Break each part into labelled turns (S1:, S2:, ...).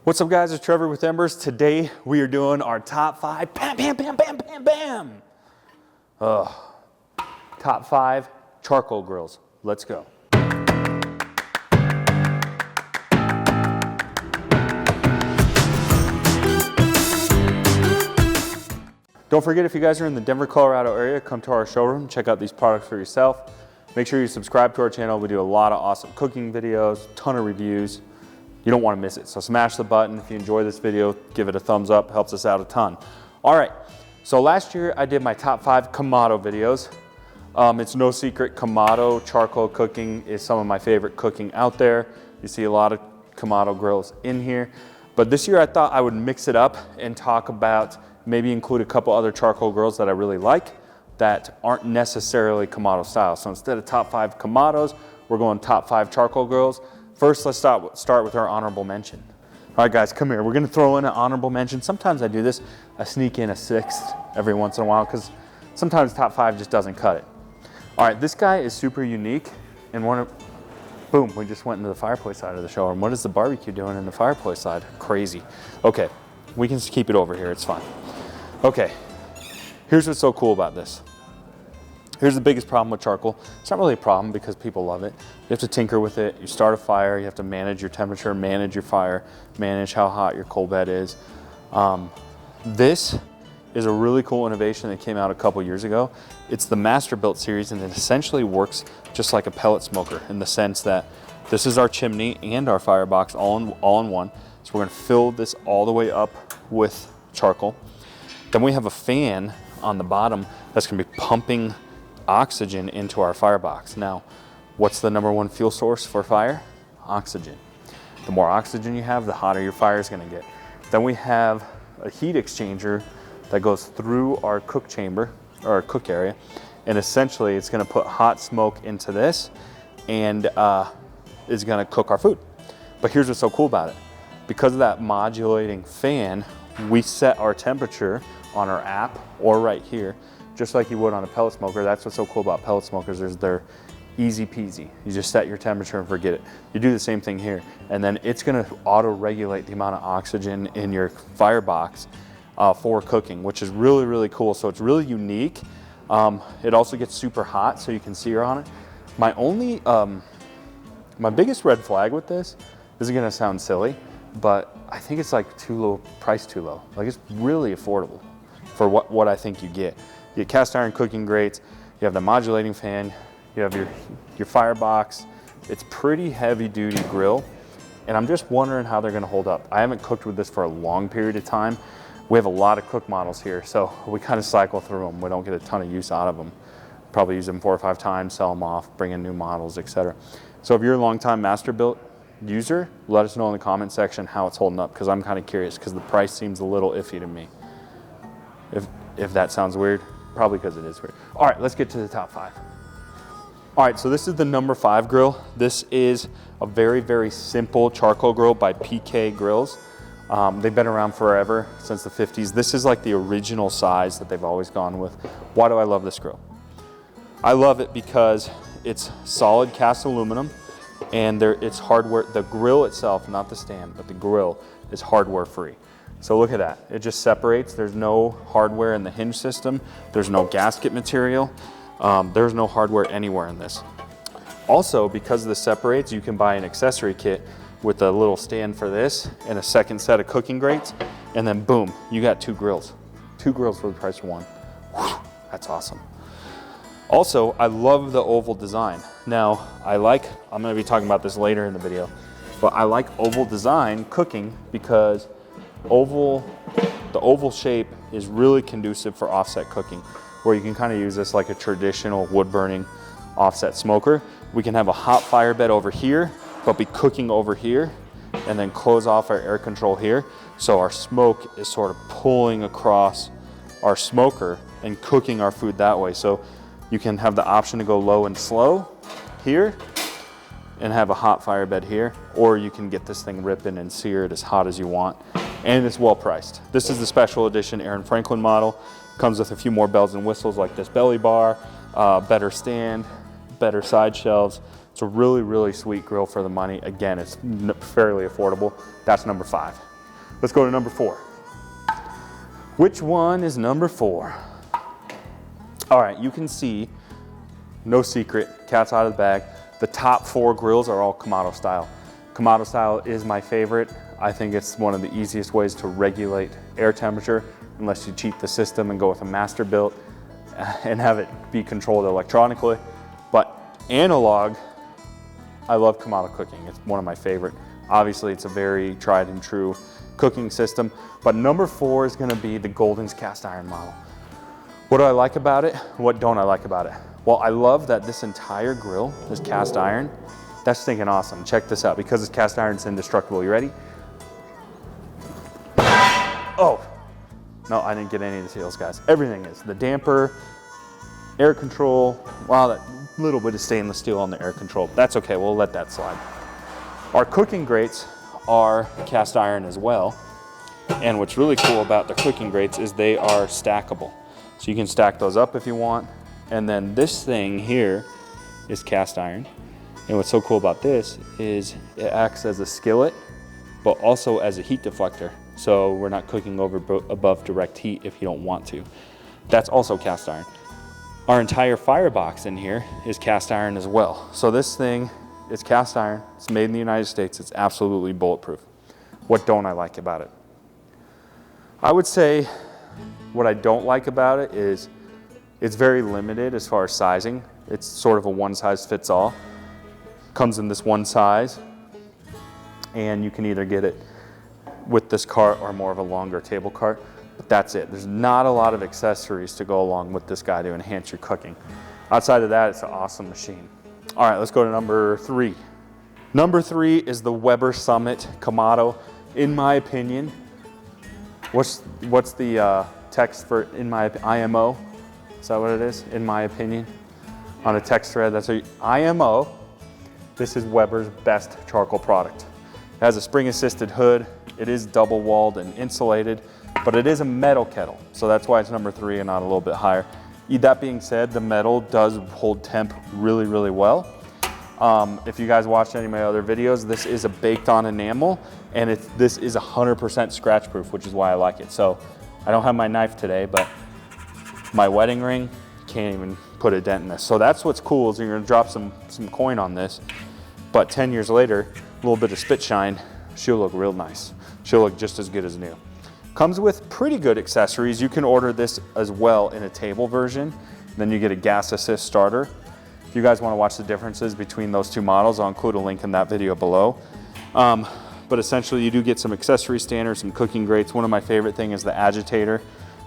S1: What's up guys, it's Trevor with Embers. Today we are doing our top 5, bam. Top 5 charcoal grills. Let's go. Don't forget, if you guys are in the Denver, Colorado area, come to our showroom, check out these products for yourself. Make sure you subscribe to our channel. We do a lot of awesome cooking videos, ton of reviews. You don't want to miss it. So smash the button. If you enjoy this video, give it a thumbs up, helps us out a ton. All right, so last year I did my top 5 Kamado videos. It's no secret, Kamado charcoal cooking is some of my favorite cooking out there. You see a lot of Kamado grills in here. But this year I thought I would mix it up and talk about, maybe include a couple other charcoal grills that I really like that aren't necessarily Kamado style. So instead of top 5 Kamados, we're going top 5 charcoal grills. First, let's start with our honorable mention. All right, guys, come here. We're gonna throw in an honorable mention. Sometimes I do this. I sneak in a 6th every once in a while because sometimes top 5 just doesn't cut it. All right, this guy is super unique. And boom, we just went into the fireplace side of the showroom. What is the barbecue doing in the fireplace side? Crazy. Okay, we can just keep it over here, it's fine. Okay, here's what's so cool about this. Here's the biggest problem with charcoal. It's not really a problem because people love it. You have to tinker with it. You start a fire, you have to manage your temperature, manage your fire, manage how hot your coal bed is. This is a really cool innovation that came out a couple years ago. It's the Masterbuilt series, and it essentially works just like a pellet smoker in the sense that this is our chimney and our firebox all in one. So we're gonna fill this all the way up with charcoal. Then we have a fan on the bottom that's gonna be pumping oxygen into our firebox. Now, what's the #1 fuel source for fire? Oxygen. The more oxygen you have, the hotter your fire is gonna get. Then we have a heat exchanger that goes through our cook chamber, or our cook area, and essentially it's gonna put hot smoke into this and is gonna cook our food. But here's what's so cool about it. Because of that modulating fan, we set our temperature on our app or right here, just like you would on a pellet smoker. That's what's so cool about pellet smokers, is they're easy peasy. You just set your temperature and forget it. You do the same thing here, and then it's gonna auto-regulate the amount of oxygen in your firebox for cooking, which is really, really cool. So it's really unique. It also gets super hot, so you can sear on it. My biggest red flag with this is gonna sound silly, but I think it's like too low, priced too low. Like, it's really affordable for what I think you get. You get cast iron cooking grates, you have the modulating fan, you have your firebox. It's pretty heavy duty grill, and I'm just wondering how they're gonna hold up. I haven't cooked with this for a long period of time. We have a lot of cook models here, so we kind of cycle through them. We don't get a ton of use out of them. Probably use them 4 or 5 times, sell them off, bring in new models, etc. So if you're a longtime Masterbuilt user, let us know in the comment section how it's holding up, because I'm kind of curious, because the price seems a little iffy to me. If that sounds weird, probably because it is weird. All right, let's get to the top 5. All right, so this is the #5 grill. This is a very, very simple charcoal grill by PK Grills. They've been around forever, since the 50s. This is like the original size that they've always gone with. Why do I love this grill? I love it because it's solid cast aluminum, and it's hardware. The grill itself, not the stand, but the grill is hardware free. So look at that, it just separates. There's no hardware in the hinge system. There's no gasket material. There's no hardware anywhere in this. Also, because this separates, you can buy an accessory kit with a little stand for this and a second set of cooking grates, and then boom, you got 2 grills. 2 grills for the price of 1. Whew, that's awesome. Also, I love the oval design. Now, I'm gonna be talking about this later in the video, but I like oval design cooking because the oval shape is really conducive for offset cooking, where you can kind of use this like a traditional wood burning offset smoker. We can have a hot fire bed over here, but be cooking over here, and then close off our air control here. So our smoke is sort of pulling across our smoker and cooking our food that way. So you can have the option to go low and slow here and have a hot fire bed here, or you can get this thing ripping and sear it as hot as you want. And it's well priced. This is the special edition Aaron Franklin model. Comes with a few more bells and whistles like this belly bar, better stand, better side shelves. It's a really, really sweet grill for the money. Again, it's fairly affordable. That's number 5. Let's go to number 4. Which one is number 4? All right, you can see, no secret, cat's out of the bag. The top 4 grills are all Kamado style. Kamado style is my favorite. I think it's one of the easiest ways to regulate air temperature, unless you cheat the system and go with a master built and have it be controlled electronically. But analog, I love Kamado cooking. It's one of my favorite. Obviously, it's a very tried and true cooking system. But number 4 is gonna be the Golden's cast iron model. What do I like about it? What don't I like about it? Well, I love that this entire grill is cast iron. That's stinking awesome. Check this out. Because it's cast iron, it's indestructible. You ready? Oh, no, I didn't get any of the seals, guys. Everything is. The damper, air control. Wow, that little bit of stainless steel on the air control. That's okay, we'll let that slide. Our cooking grates are cast iron as well. And what's really cool about the cooking grates is they are stackable. So you can stack those up if you want. And then this thing here is cast iron. And what's so cool about this is it acts as a skillet, but also as a heat deflector. So we're not cooking over above direct heat if you don't want to. That's also cast iron. Our entire firebox in here is cast iron as well. So this thing is cast iron. It's made in the United States. It's absolutely bulletproof. What don't I like about it? I would say what I don't like about it is it's very limited as far as sizing. It's sort of a one size fits all. Comes in this one size, and you can either get it with this cart or more of a longer table cart, but that's it. There's not a lot of accessories to go along with this guy to enhance your cooking. Outside of that, it's an awesome machine. All right, let's go to number 3. Number 3 is the Weber Summit Kamado. In my opinion, what's the text for in my IMO? Is that what it is? In my opinion, on a text thread, that's a IMO. This is Weber's best charcoal product. It has a spring-assisted hood. It is double-walled and insulated, but it is a metal kettle, so that's why it's number 3 and not a little bit higher. That being said, the metal does hold temp really, really well. If you guys watched any of my other videos, this is a baked-on enamel, and this is 100% scratch-proof, which is why I like it. So I don't have my knife today, but my wedding ring, can't even put a dent in this. So that's what's cool, is you're gonna drop some coin on this, but 10 years later, a little bit of spit shine, she'll look real nice. She'll look just as good as new. Comes with pretty good accessories. You can order this as well in a table version. Then you get a gas assist starter. If you guys wanna watch the differences between those two models, I'll include a link in that video below. But essentially you do get some accessory standers, some cooking grates. One of my favorite things is the agitator.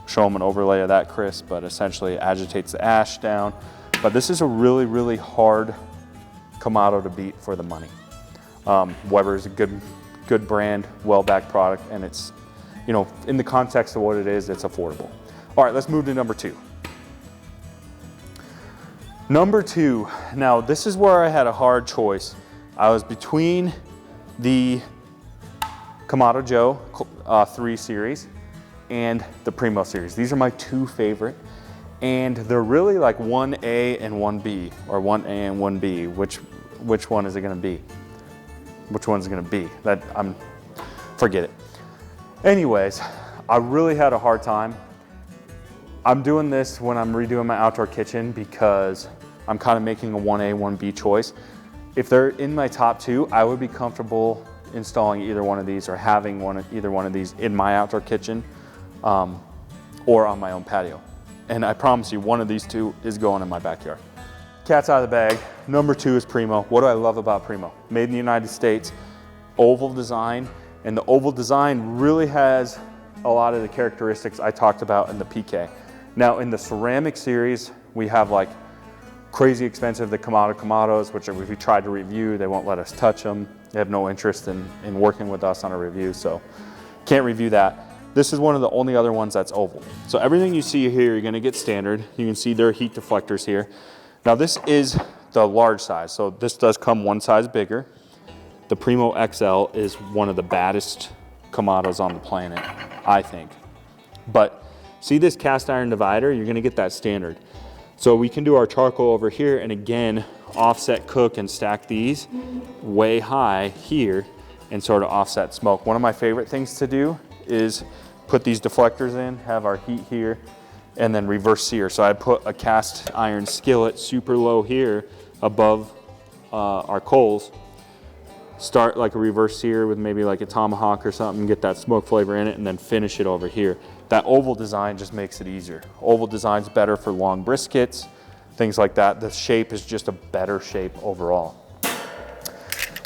S1: Show them an overlay of that, Chris, but essentially it agitates the ash down. But this is a really, really hard Kamado to beat for the money. Weber is a good brand, well-backed product, and it's, you know, in the context of what it is, it's affordable. All right, let's move to number 2. Number 2, now this is where I had a hard choice. I was between the Kamado Joe 3 series and the Primo series. These are my 2 favorite, and they're really like 1A and 1B, or 1A and 1B. Which one is it gonna be? Which one's it gonna be? Forget it. Anyways, I really had a hard time. I'm doing this when I'm redoing my outdoor kitchen because I'm kind of making a 1A, 1B choice. If they're in my top 2, I would be comfortable installing either one of these or having either one of these in my outdoor kitchen or on my own patio. And I promise you, one of these 2 is going in my backyard. Cat's out of the bag. Number 2 is Primo. What do I love about Primo? Made in the United States, oval design, and the oval design really has a lot of the characteristics I talked about in the PK. Now in the ceramic series, we have like crazy expensive, the Kamados, which if we tried to review, they won't let us touch them. They have no interest in working with us on a review, so can't review that. This is one of the only other ones that's oval. So everything you see here, you're gonna get standard. You can see there are heat deflectors here. Now this is the large size, so this does come one size bigger. The Primo XL is one of the baddest Kamados on the planet, I think. But see this cast iron divider, you're gonna get that standard. So we can do our charcoal over here, and again, offset cook and stack these way high here, and sort of offset smoke. One of my favorite things to do is put these deflectors in, have our heat here, and then reverse sear. So I put a cast iron skillet super low here above our coals, start like a reverse sear with maybe like a tomahawk or something, get that smoke flavor in it, and then finish it over here. That oval design just makes it easier. Oval design's better for long briskets, things like that. The shape is just a better shape overall.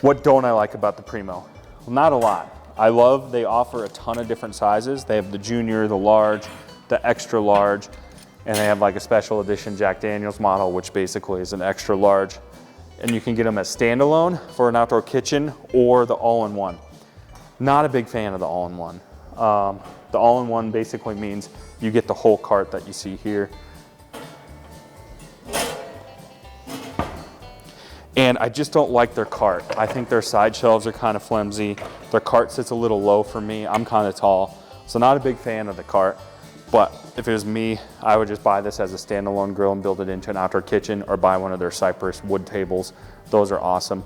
S1: What don't I like about the Primo? Well, not a lot. I love they offer a ton of different sizes. They have the junior, the large, the extra large, and they have like a special edition Jack Daniel's model, which basically is an extra large. And you can get them as standalone for an outdoor kitchen or the all-in-one. Not a big fan of the all-in-one. The all-in-one basically means you get the whole cart that you see here. And I just don't like their cart. I think their side shelves are kind of flimsy. Their cart sits a little low for me. I'm kind of tall, so not a big fan of the cart. But if it was me, I would just buy this as a standalone grill and build it into an outdoor kitchen, or buy one of their cypress wood tables. Those are awesome.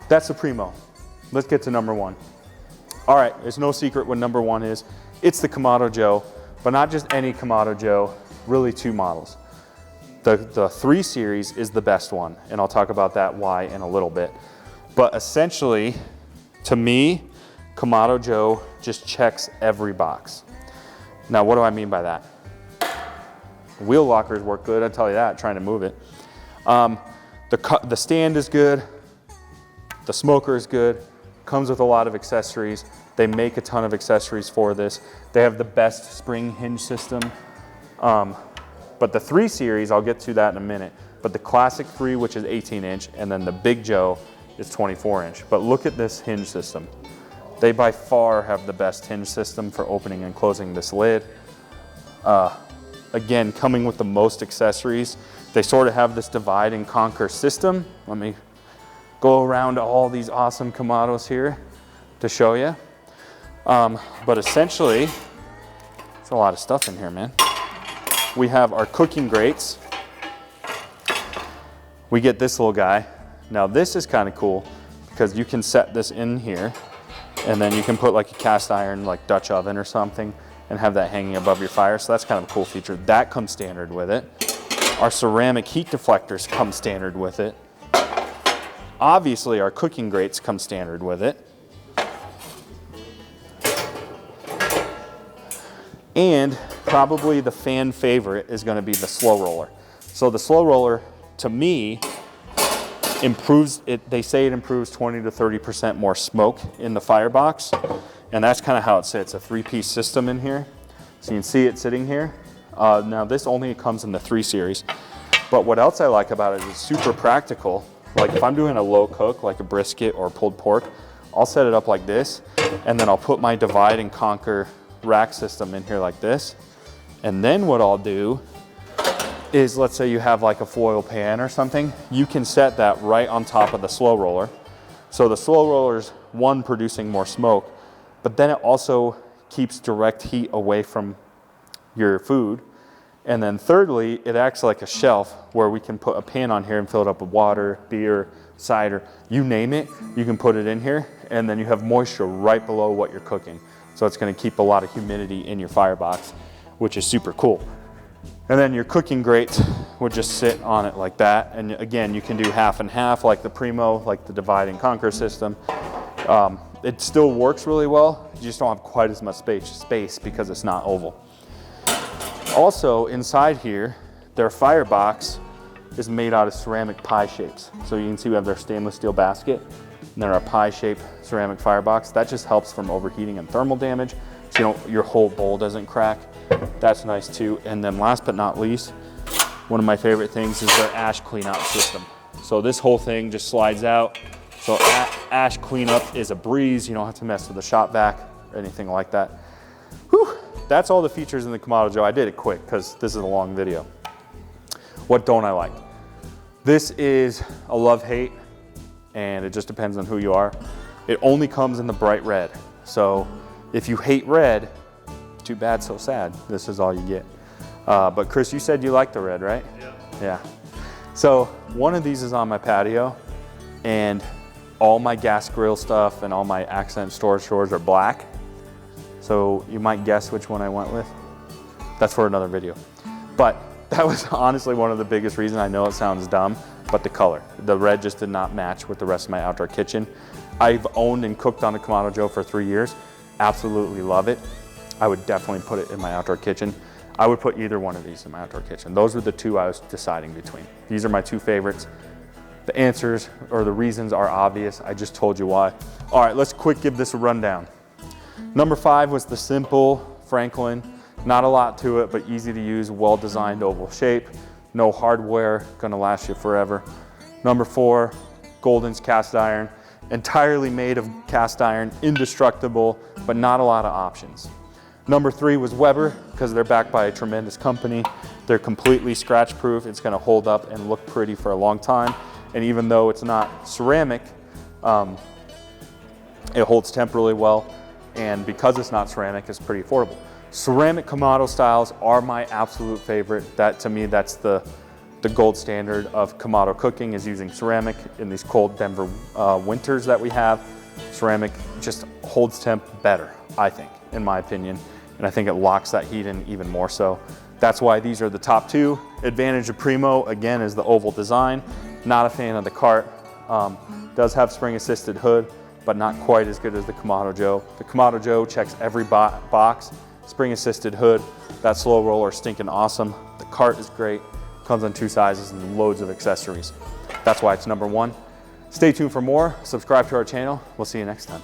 S1: That's the Primo. Let's get to number one. All right, it's no secret what number one is. It's the Kamado Joe, but not just any Kamado Joe, really two models. The 3 Series is the best one, and I'll talk about that why in a little bit. But essentially, to me, Kamado Joe just checks every box. Now, what do I mean by that? Wheel lockers work good, I'll tell you that, trying to move it. The stand is good, the smoker is good, comes with a lot of accessories. They make a ton of accessories for this. They have the best spring hinge system. But the 3 Series, I'll get to that in a minute. But the classic 3, which is 18-inch, and then the Big Joe is 24-inch. But look at this hinge system. They by far have the best hinge system for opening and closing this lid. Again, coming with the most accessories. They sort of have this divide and conquer system. Let me go around all these awesome Kamados here to show you. But essentially, there's a lot of stuff in here, man. We have our cooking grates. We get this little guy. Now this is kind of cool because you can set this in here, and then you can put like a cast iron, like Dutch oven or something, and have that hanging above your fire. So that's kind of a cool feature. That comes standard with it. Our ceramic heat deflectors come standard with it. Obviously our cooking grates come standard with it. And probably the fan favorite is going to be the slow roller. So the slow roller, to me, improves it. They say it improves 20 to 30% more smoke in the firebox, and that's kind of how it sits. A 3-piece system in here, so you can see it sitting here. Now this only comes in the 3 Series, but what else I like about it is it's super practical. Like if I'm doing a low cook, like a brisket or pulled pork, I'll set it up like this, and then I'll put my divide and conquer rack system in here like this. And then what I'll do is, let's say you have like a foil pan or something, you can set that right on top of the slow roller. So the slow roller's one, producing more smoke, but then it also keeps direct heat away from your food. And then thirdly, it acts like a shelf where we can put a pan on here and fill it up with water, beer, cider, you name it, you can put it in here, and then you have moisture right below what you're cooking. So it's going to keep a lot of humidity in your firebox, which is super cool. And then your cooking grates would just sit on it like that. And again, you can do half and half like the Primo, like the divide and conquer system. It still works really well. You just don't have quite as much space because it's not oval. Also inside here, their firebox is made out of ceramic pie shapes. So you can see we have their stainless steel basket, and then our pie-shaped ceramic firebox. That just helps from overheating and thermal damage, so your whole bowl doesn't crack. That's nice too. And then last but not least, one of my favorite things is their ash cleanout system. So this whole thing just slides out. So ash cleanup is a breeze. You don't have to mess with the shop vac or anything like that. Whew. That's all the features in the Kamado Joe. I did it quick because this is a long video. What don't I like? This is a love-hate, and it just depends on who you are. It only comes in the bright red. So if you hate red, too bad, so sad. This is all you get. But Chris, you said you like the red, right? Yeah. Yeah. So one of these is on my patio, and all my gas grill stuff and all my accent storage drawers are black. So you might guess which one I went with. That's for another video. But that was honestly one of the biggest reasons. I know it sounds dumb, but the color. The red just did not match with the rest of my outdoor kitchen. I've owned and cooked on the Kamado Joe for 3 years. Absolutely love it. I would definitely put it in my outdoor kitchen. I would put either one of these in my outdoor kitchen. Those were the two I was deciding between. These are my two favorites. The answers or the reasons are obvious. I just told you why. All right, let's quick give this a rundown. Number 5 was the simple Franklin. Not a lot to it, but easy to use, well-designed oval shape. No hardware, gonna last you forever. Number 4, Golden's cast iron. Entirely made of cast iron, indestructible, but not a lot of options. Number 3 was Weber, because they're backed by a tremendous company. They're completely scratch proof. It's gonna hold up and look pretty for a long time. And even though it's not ceramic, it holds temp really well. And because it's not ceramic, it's pretty affordable. Ceramic Kamado styles are my absolute favorite. That, to me, that's the gold standard of Kamado cooking, is using ceramic in these cold Denver winters that we have. Ceramic just holds temp better, I think, in my opinion. And I think it locks that heat in even more so. That's why these are the top 2. Advantage of Primo, again, is the oval design. Not a fan of the cart. Does have spring assisted hood, but not quite as good as the Kamado Joe. The Kamado Joe checks every box. Spring assisted hood, that slow roller stinking awesome. The cart is great, comes in 2 sizes and loads of accessories. That's why it's number 1. Stay tuned for more, subscribe to our channel. We'll see you next time.